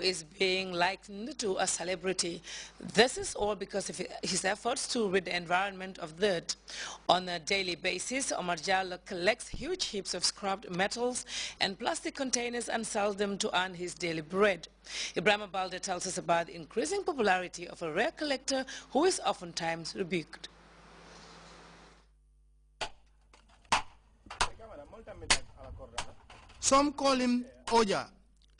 is being likened to a celebrity. This is all because of his efforts to rid the environment of dirt. On a daily basis, Omar Jallo collects huge heaps of scrapped metals and plastic containers and sells them to earn his daily bread. Ibrahim Balde tells us about the increasing popularity of a rare collector who is oftentimes rebuked. Some call him Oja.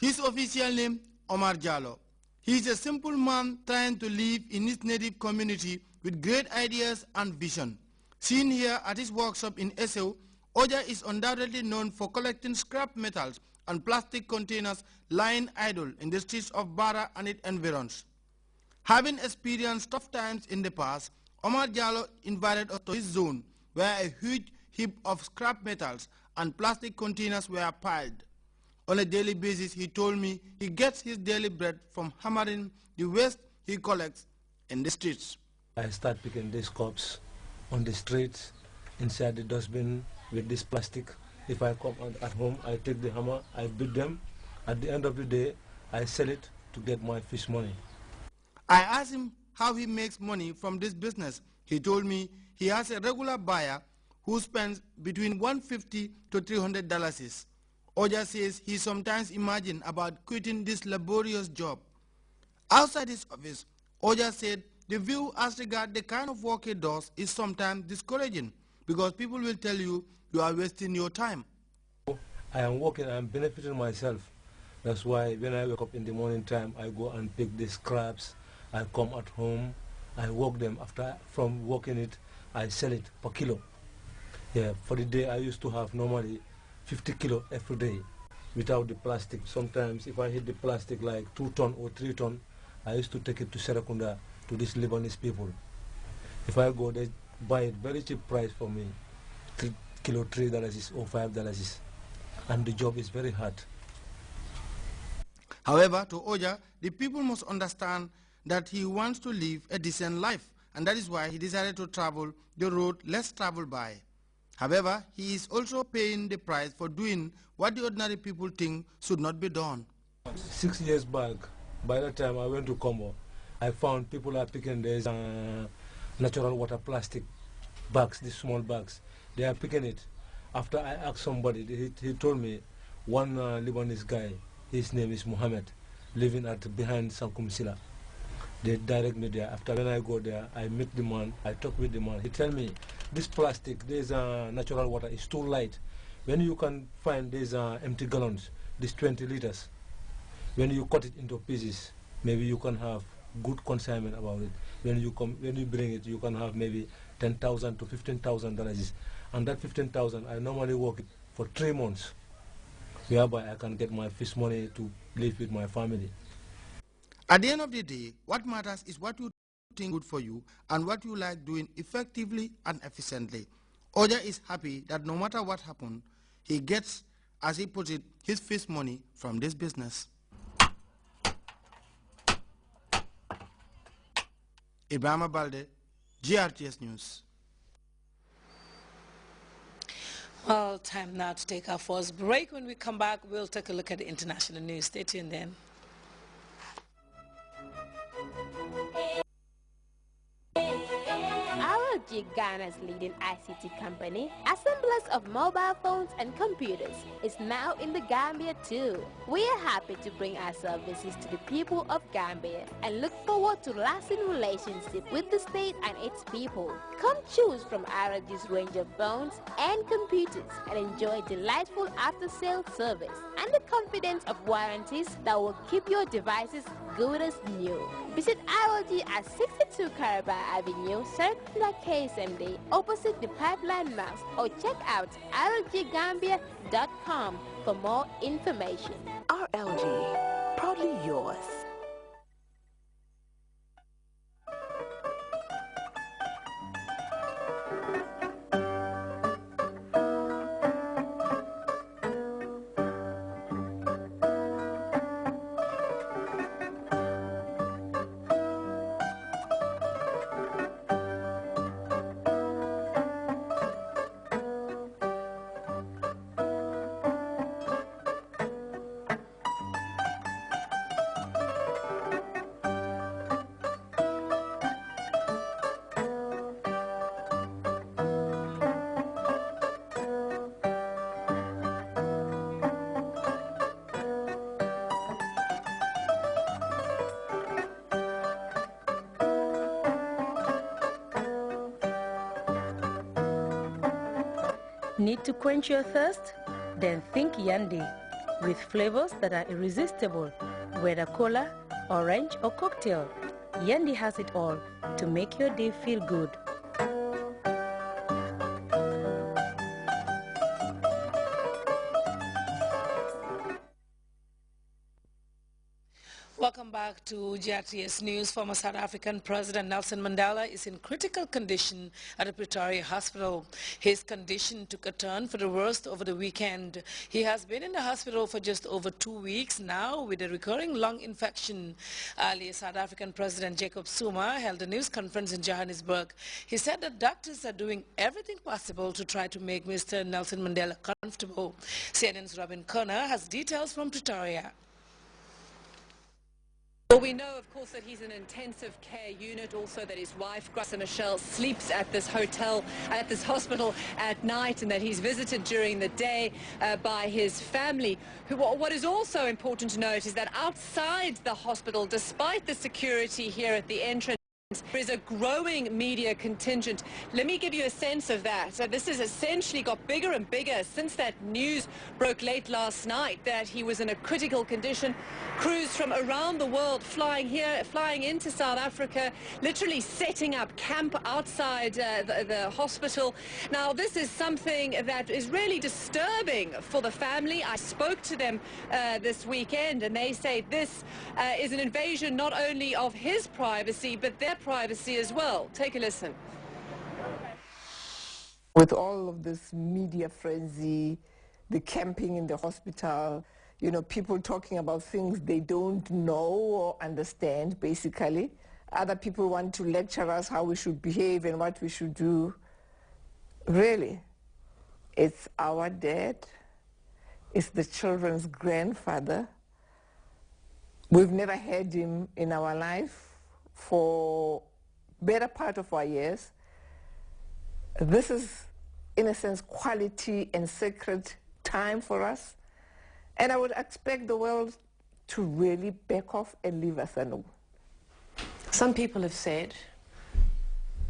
His official name, Omar Jallo. He is a simple man trying to live in his native community with great ideas and vision. Seen here at his workshop in Esau, Oja is undoubtedly known for collecting scrap metals and plastic containers lying idle in the streets of Bara and its environs. Having experienced tough times in the past, Omar Jallo invited us to his zone where a huge heap of scrap metals and plastic containers were piled. On a daily basis, he told me he gets his daily bread from hammering the waste he collects in the streets. I start picking these cups on the streets, inside the dustbin with this plastic. If I come at home, I take the hammer, I beat them. At the end of the day, I sell it to get my fish money. I asked him how he makes money from this business. He told me he has a regular buyer who spends between $150 to $300. Oja says he sometimes imagines about quitting this laborious job. Outside his office, Oja said the view as regards the kind of work he does is sometimes discouraging because people will tell you you are wasting your time. I am working, I am benefiting myself. That's why when I wake up in the morning time, I go and pick the scraps. I come at home, I work them. From working it, I sell it per kilo. Yeah, for the day I used to have normally 50 kilo every day without the plastic. Sometimes if I hit the plastic like 2 ton or 3 ton, I used to take it to Serakunda, to these Lebanese people. If I go, they buy it very cheap price for me, $3 or $5, and the job is very hard. However, to Oja, the people must understand that he wants to live a decent life, and that is why he decided to travel the road less traveled by. However, he is also paying the price for doing what the ordinary people think should not be done. 6 years back, by the time I went to Combo, I found people are picking these natural water plastic bags, these small bags. They are picking it. After I asked somebody, he told me one Lebanese guy, his name is Mohammed, living behind Sankum Sila. They direct me there. After when I go there, I meet the man, I talk with the man. He tell me, this plastic, this natural water is too light. When you can find these empty gallons, these 20 liters, when you cut it into pieces, maybe you can have good consignment about it. When you bring it, you can have maybe $10,000 to $15,000. And that 15,000, I normally work it for 3 months, whereby I can get my fish money to live with my family. At the end of the day, what matters is what you think good for you and what you like doing effectively and efficiently. Oja is happy that no matter what happens, he gets, as he puts it, his fish money from this business. Ibrahim Balde, GRTS News. Well, time now to take our first break. When we come back, we'll take a look at the international news. Stay tuned then. Ghana's leading ICT company, assemblers of mobile phones and computers, is now in the Gambia too. We are happy to bring our services to the people of Gambia and look forward to lasting relationship with the state and its people. Come choose from RG's range of phones and computers and enjoy delightful after-sale service and the confidence of warranties that will keep your devices good as new. Visit RLG at 62 Caraba Avenue, Circular KSMD, opposite the Pipeline Mast, or check out rlggambia.com for more information. RLG, proudly yours. Need to quench your thirst? Then think Yandi, with flavors that are irresistible, whether cola, orange or cocktail. Yandi has it all to make your day feel good. Welcome back to Grts News. Former South African President Nelson Mandela is in critical condition at a Pretoria hospital. His condition took a turn for the worst over the weekend. He has been in the hospital for just over 2 weeks now with a recurring lung infection. Earlier, South African President Jacob Zuma held a news conference in Johannesburg. He said that doctors are doing everything possible to try to make Mr. Nelson Mandela comfortable. CNN's Robin Connor has details from Pretoria. Well, we know, of course, that he's in an intensive care unit, also that his wife, Grasa Michelle, sleeps at this hospital at night, and that he's visited during the day by his family. What is also important to note is that outside the hospital, despite the security here at the entrance, there is a growing media contingent. Let me give you a sense of that. So this has essentially got bigger and bigger since that news broke late last night that he was in a critical condition. Crews from around the world flying into South Africa, literally setting up camp outside the hospital. Now, this is something that is really disturbing for the family. I spoke to them this weekend, and they say this is an invasion not only of his privacy, but their privacy as well. Take a listen. With all of this media frenzy, the camping in the hospital, you know, people talking about things they don't know or understand, basically. Other people want to lecture us how we should behave and what we should do. Really, it's our dad. It's the children's grandfather. We've never had him in our life for better part of our years. This is, in a sense, quality and sacred time for us. And I would expect the world to really back off and leave us alone. Some people have said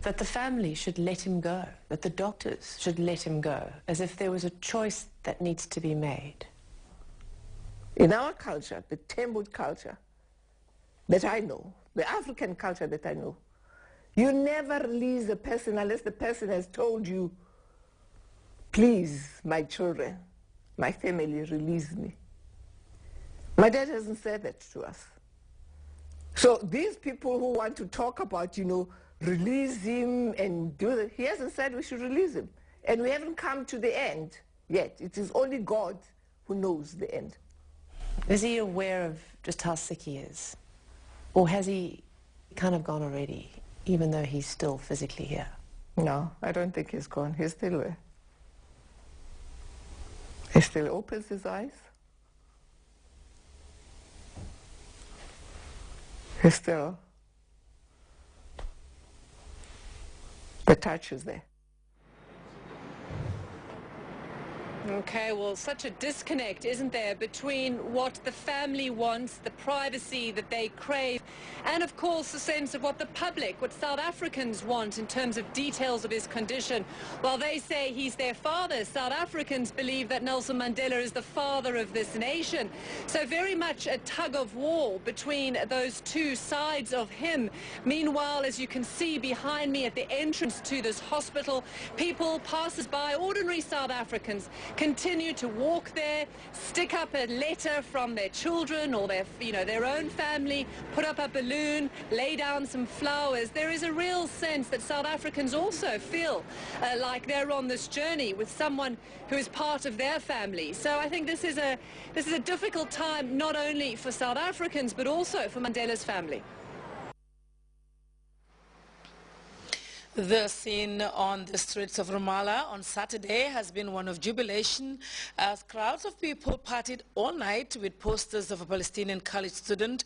that the family should let him go, that the doctors should let him go, as if there was a choice that needs to be made. In our culture, the Thembut culture that I know, the African culture that I know, you never release a person unless the person has told you, please, my children, my family, release me. My dad hasn't said that to us. So these people who want to talk about, you know, release him and do that, he hasn't said we should release him. And we haven't come to the end yet. It is only God who knows the end. Is he aware of just how sick he is? Or has he kind of gone already, even though he's still physically here? No, I don't think he's gone. He's still there. He still opens his eyes. He's still, the touch is there. Okay, well, such a disconnect, isn't there, between what the family wants, the privacy that they crave, and, of course, the sense of what the public, what South Africans want in terms of details of his condition. While they say he's their father, South Africans believe that Nelson Mandela is the father of this nation. So very much a tug of war between those two sides of him. Meanwhile, as you can see behind me at the entrance to this hospital, people, passers-by, ordinary South Africans, continue to walk there, stick up a letter from their children or their own family, put up a balloon, lay down some flowers. There is a real sense that South Africans also feel like they're on this journey with someone who is part of their family. So I think this is a difficult time not only for South Africans but also for Mandela's family. The scene on the streets of Ramallah on Saturday has been one of jubilation as crowds of people partied all night with posters of a Palestinian college student